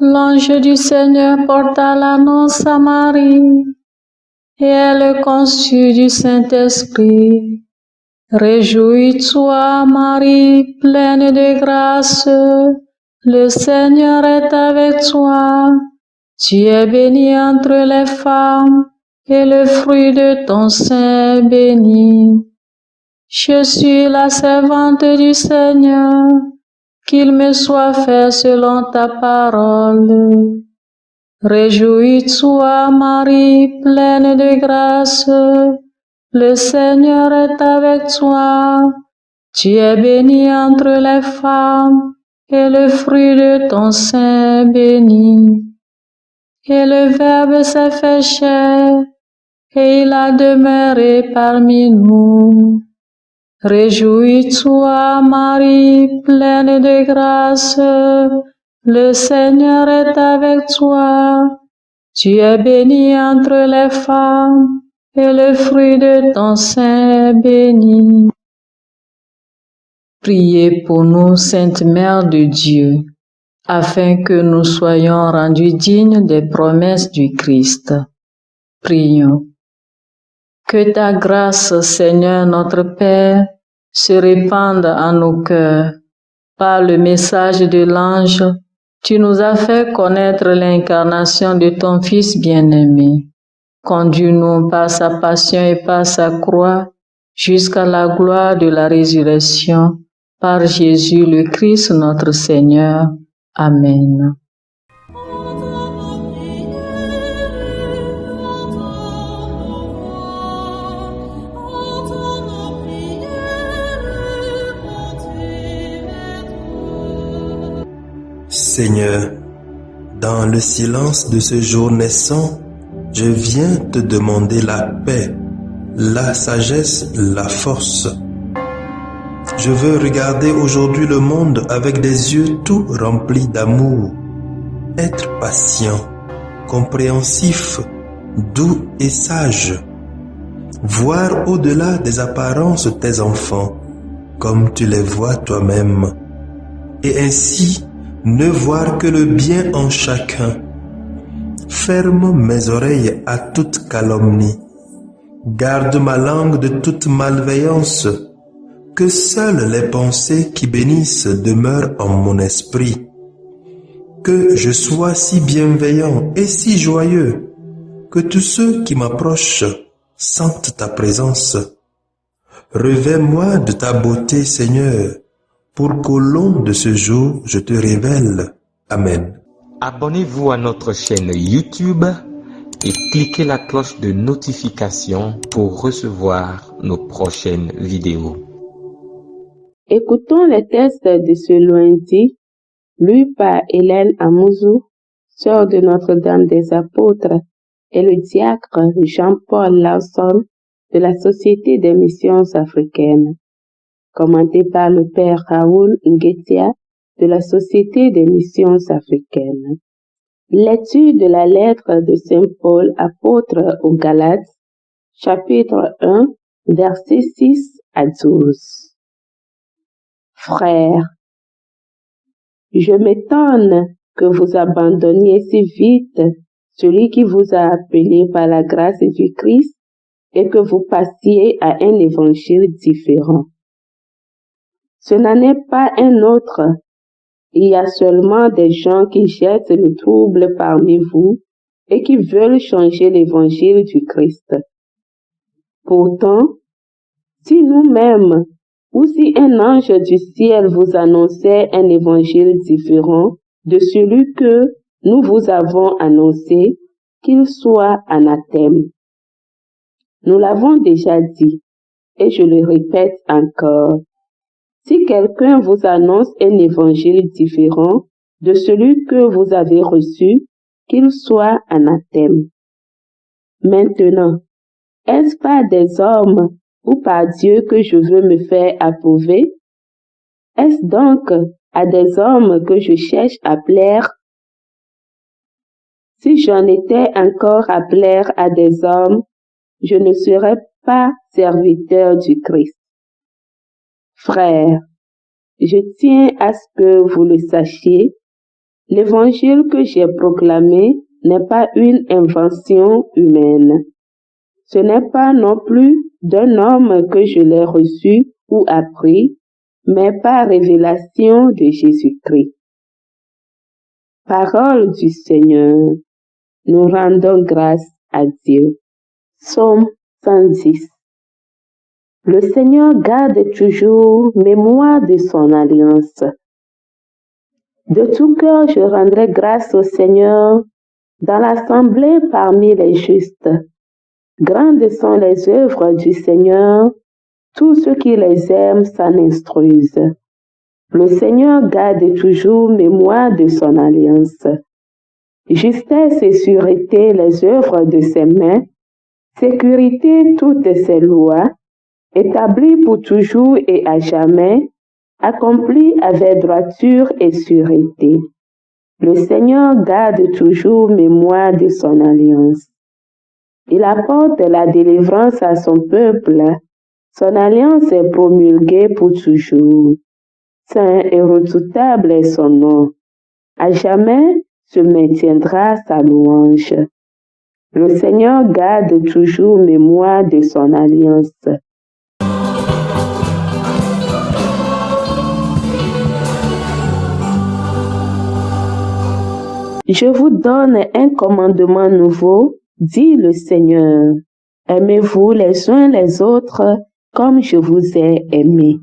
L'ange du Seigneur porta l'annonce à Marie, et elle conçut du Saint-Esprit. Réjouis-toi, Marie, pleine de grâce, le Seigneur est avec toi. Tu es bénie entre les femmes, et le fruit de ton sein est béni. Je suis la servante du Seigneur, qu'il me soit fait selon ta parole. Réjouis-toi, Marie, pleine de grâce, le Seigneur est avec toi. Tu es bénie entre les femmes, et le fruit de ton sein est béni. Et le Verbe s'est fait chair, et il a demeuré parmi nous. Réjouis-toi, Marie, pleine de grâce, le Seigneur est avec toi. Tu es bénie entre les femmes, et le fruit de ton sein est béni. Priez pour nous, Sainte Mère de Dieu, afin que nous soyons rendus dignes des promesses du Christ. Prions. Que ta grâce, Seigneur notre Père, se répande en nos cœurs. Par le message de l'ange, tu nous as fait connaître l'incarnation de ton Fils bien-aimé. Conduis-nous par sa passion et par sa croix jusqu'à la gloire de la résurrection, par Jésus le Christ notre Seigneur. Amen. Seigneur, dans le silence de ce jour naissant, je viens te demander la paix, la sagesse, la force. Je veux regarder aujourd'hui le monde avec des yeux tout remplis d'amour, être patient, compréhensif, doux et sage, voir au-delà des apparences tes enfants, comme tu les vois toi-même, et ainsi ne voir que le bien en chacun. Ferme mes oreilles à toute calomnie. Garde ma langue de toute malveillance. Que seules les pensées qui bénissent demeurent en mon esprit. Que je sois si bienveillant et si joyeux que tous ceux qui m'approchent sentent ta présence. Revêt-moi de ta beauté, Seigneur, pour qu'au long de ce jour, je te révèle. Amen. Abonnez-vous à notre chaîne YouTube et cliquez la cloche de notification pour recevoir nos prochaines vidéos. Écoutons les textes de ce lundi, lus par Hélène Amouzou, sœur de Notre-Dame des Apôtres, et le diacre Jean-Paul Lawson de la Société des Missions africaines. Commenté par le Père Raoul Nguetia de la Société des Missions africaines. Lecture de la lettre de Saint Paul, apôtre aux Galates, chapitre 1, versets 6 à 12. Frères, je m'étonne que vous abandonniez si vite celui qui vous a appelé par la grâce du Christ et que vous passiez à un évangile différent. Ce n'en est pas un autre. Il y a seulement des gens qui jettent le trouble parmi vous et qui veulent changer l'évangile du Christ. Pourtant, si nous-mêmes ou si un ange du ciel vous annonçait un évangile différent de celui que nous vous avons annoncé, qu'il soit anathème. Nous l'avons déjà dit et je le répète encore. Si quelqu'un vous annonce un évangile différent de celui que vous avez reçu, qu'il soit anathème. Maintenant, Est-ce par des hommes ou par Dieu que je veux me faire approuver? Est-ce donc à des hommes que je cherche à plaire? Si j'en étais encore à plaire à des hommes, je ne serais pas serviteur du Christ. Frères, je tiens à ce que vous le sachiez, l'évangile que j'ai proclamé n'est pas une invention humaine. Ce n'est pas non plus d'un homme que je l'ai reçu ou appris, mais par révélation de Jésus-Christ. Parole du Seigneur, nous rendons grâce à Dieu. Psaume 110. Le Seigneur garde toujours mémoire de son alliance. De tout cœur, je rendrai grâce au Seigneur dans l'assemblée parmi les justes. Grandes sont les œuvres du Seigneur, tous ceux qui les aiment s'en instruisent. Le Seigneur garde toujours mémoire de son alliance. Justesse et sûreté les œuvres de ses mains, sécurité toutes ses lois, établies pour toujours et à jamais, accomplies avec droiture et sûreté. Le Seigneur garde toujours mémoire de son alliance. Il apporte la délivrance à son peuple. Son alliance est promulguée pour toujours. Saint et redoutable est son nom. À jamais se maintiendra sa louange. Le Seigneur garde toujours mémoire de son alliance. Je vous donne un commandement nouveau, dit le Seigneur. Aimez-vous les uns les autres comme je vous ai aimés.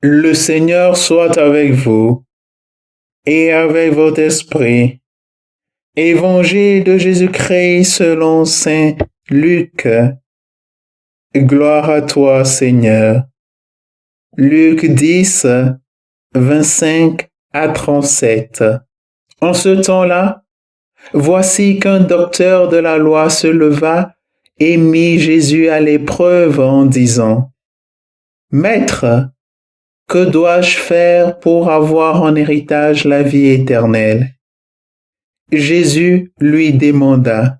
Le Seigneur soit avec vous et avec votre esprit. Évangile de Jésus-Christ selon saint Luc. Gloire à toi, Seigneur. Luc 10, 25 à 37. En ce temps-là, voici qu'un docteur de la loi se leva et mit Jésus à l'épreuve en disant, « Maître, que dois-je faire pour avoir en héritage la vie éternelle? » Jésus lui demanda,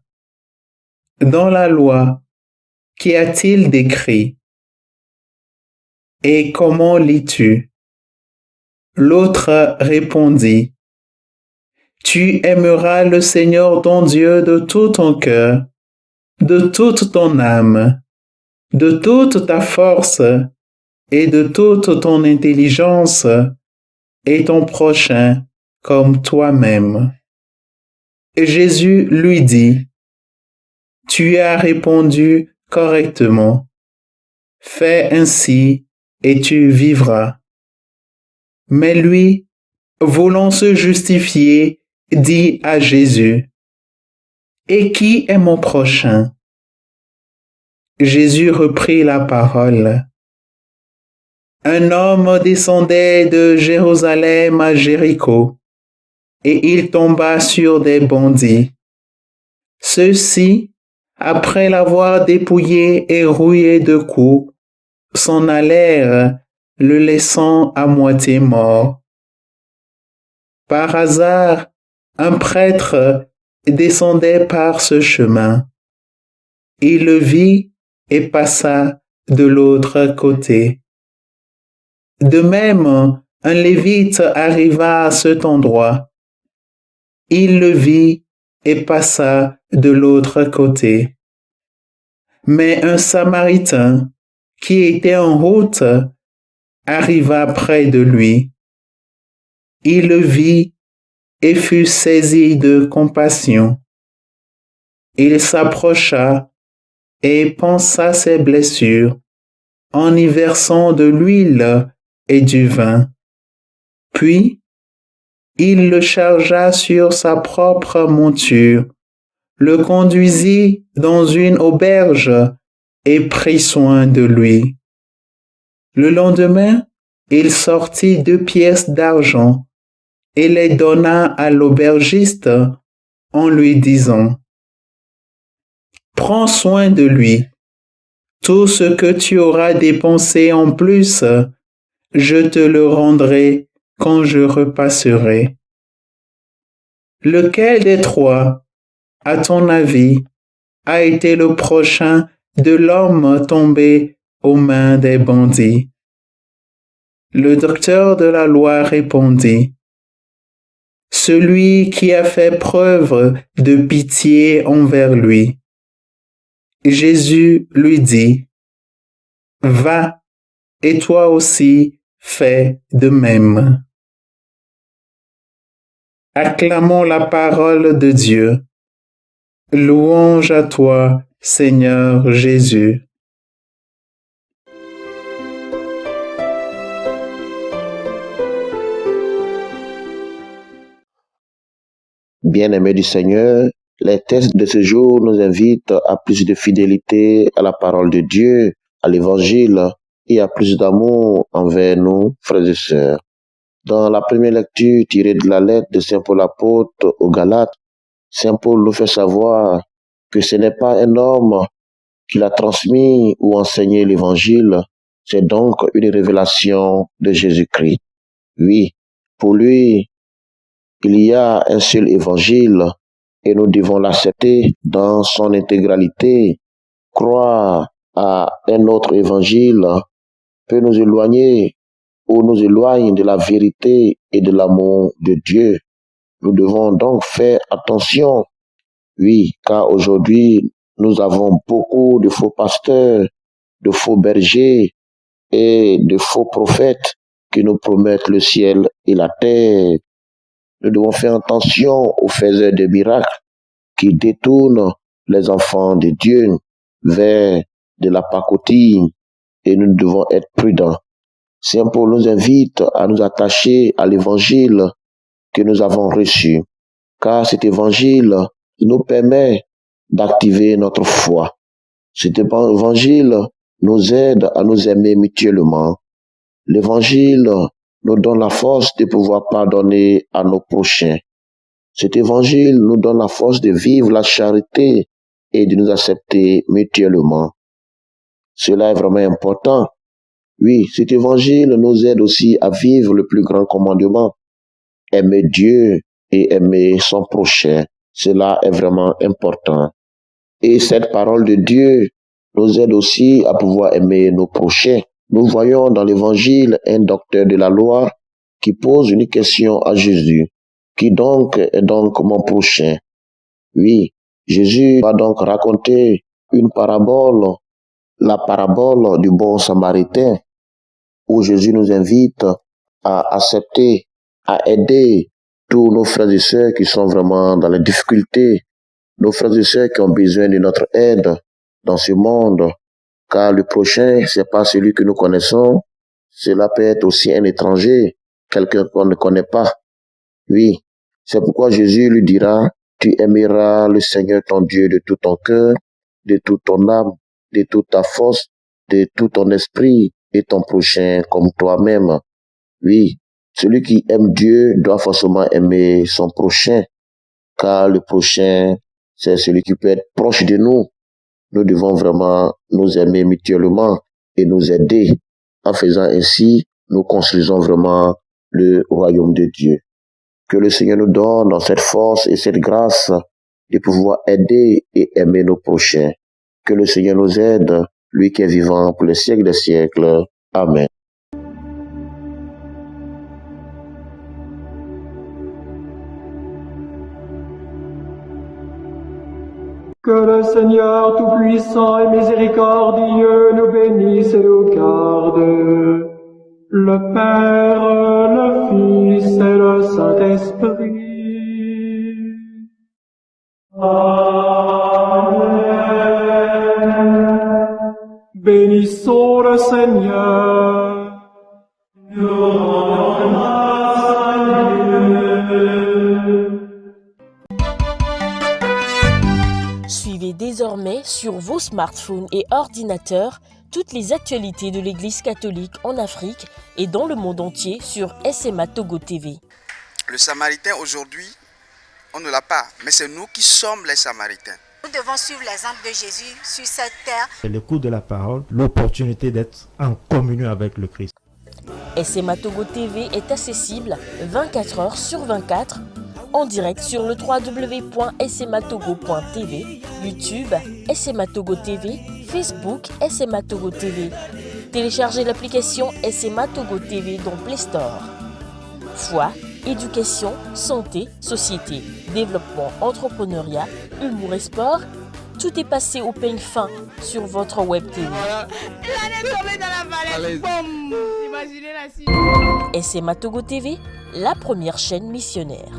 « Dans la loi, qu'y a-t-il d'écrit? Et comment lis-tu? » L'autre répondit, « Tu aimeras le Seigneur ton Dieu de tout ton cœur, de toute ton âme, de toute ta force et de toute ton intelligence, et ton prochain comme toi-même. » Jésus lui dit, « Tu as répondu correctement. Fais ainsi et tu vivras. » Mais lui, voulant se justifier, dit à Jésus, « Et qui est mon prochain? » Jésus reprit la parole. Un homme descendait de Jérusalem à Jéricho, et il tomba sur des bandits. Ceux-ci, après l'avoir dépouillé et rouillé de coups, s'en allèrent, le laissant à moitié mort. Par hasard, un prêtre descendait par ce chemin. Il le vit et passa de l'autre côté. De même, un lévite arriva à cet endroit. Il le vit et passa de l'autre côté. Mais un Samaritain, qui était en route, arriva près de lui. Il le vit et fut saisi de compassion. Il s'approcha et pansa ses blessures en y versant de l'huile et du vin. Puis, il le chargea sur sa propre monture, le conduisit dans une auberge et prit soin de lui. Le lendemain, il sortit 2 pièces d'argent et les donna à l'aubergiste en lui disant, « Prends soin de lui. Tout ce que tu auras dépensé en plus, je te le rendrai quand je repasserai. » Lequel des trois, à ton avis, a été le prochain de l'homme tombé aux mains des bandits? Le docteur de la loi répondit, « Celui qui a fait preuve de pitié envers lui. » Jésus lui dit, « Va, et toi aussi fais de même. » Acclamons la parole de Dieu. Louange à toi, Seigneur Jésus. Bien-aimés du Seigneur, les textes de ce jour nous invitent à plus de fidélité à la parole de Dieu, à l'Évangile et à plus d'amour envers nous, frères et sœurs. Dans la première lecture tirée de la lettre de Saint Paul apôtre aux Galates, Saint Paul nous fait savoir que ce n'est pas un homme qui l'a transmis ou enseigné l'Évangile, c'est donc une révélation de Jésus-Christ. Oui, pour lui, il y a un seul Évangile et nous devons l'accepter dans son intégralité. Croire à un autre Évangile peut nous éloigner ou nous éloigne de la vérité et de l'amour de Dieu. Nous devons donc faire attention. Oui, car aujourd'hui, nous avons beaucoup de faux pasteurs, de faux bergers et de faux prophètes qui nous promettent le ciel et la terre. Nous devons faire attention aux faiseurs de miracles qui détournent les enfants de Dieu vers de la pacotille et nous devons être prudents. Saint Paul nous invite à nous attacher à l'évangile que nous avons reçu, car cet évangile nous permet d'activer notre foi. Cet évangile nous aide à nous aimer mutuellement. L'évangile nous donne la force de pouvoir pardonner à nos prochains. Cet évangile nous donne la force de vivre la charité et de nous accepter mutuellement. Cela est vraiment important. Oui, cet évangile nous aide aussi à vivre le plus grand commandement, aimer Dieu et aimer son prochain. Cela est vraiment important. Et cette parole de Dieu nous aide aussi à pouvoir aimer nos prochains. Nous voyons dans l'évangile un docteur de la loi qui pose une question à Jésus. Qui donc est donc mon prochain? Oui, Jésus va donc raconter une parabole, la parabole du bon samaritain, où Jésus nous invite à accepter, à aider tous nos frères et sœurs qui sont vraiment dans les difficultés, nos frères et sœurs qui ont besoin de notre aide dans ce monde, car le prochain, c'est pas celui que nous connaissons, cela peut être aussi un étranger, quelqu'un qu'on ne connaît pas. Oui, c'est pourquoi Jésus lui dira, tu aimeras le Seigneur ton Dieu de tout ton cœur, de toute ton âme, de toute ta force, de tout ton esprit et ton prochain comme toi-même. Oui, celui qui aime Dieu doit forcément aimer son prochain, car le prochain, c'est celui qui peut être proche de nous. Nous devons vraiment nous aimer mutuellement et nous aider. En faisant ainsi, nous construisons vraiment le royaume de Dieu. Que le Seigneur nous donne dans cette force et cette grâce de pouvoir aider et aimer nos prochains. Que le Seigneur nous aide, lui qui est vivant pour les siècles des siècles. Amen. Que le Seigneur Tout-Puissant et Miséricordieux nous bénisse et nous garde, le Père, le Fils et le Saint-Esprit. Amen. Bénissons le Seigneur. Nous rendons grâce à Dieu. Suivez désormais sur vos smartphones et ordinateurs toutes les actualités de l'Église catholique en Afrique et dans le monde entier sur SMA Togo TV. Le Samaritain aujourd'hui, on ne l'a pas, mais c'est nous qui sommes les Samaritains. Nous devons suivre l'exemple de Jésus sur cette terre. L'écoute de la parole, l'opportunité d'être en communion avec le Christ. SMA Togo TV est accessible 24 heures sur 24 en direct sur le www.smatogo.tv, YouTube SMA Togo TV, Facebook SMA Togo TV. Téléchargez l'application SMA Togo TV dans Play Store. Foi, éducation, santé, société, développement, entrepreneuriat, humour et sport, tout est passé au peigne fin sur votre web TV. SMA Togo TV, la première chaîne missionnaire.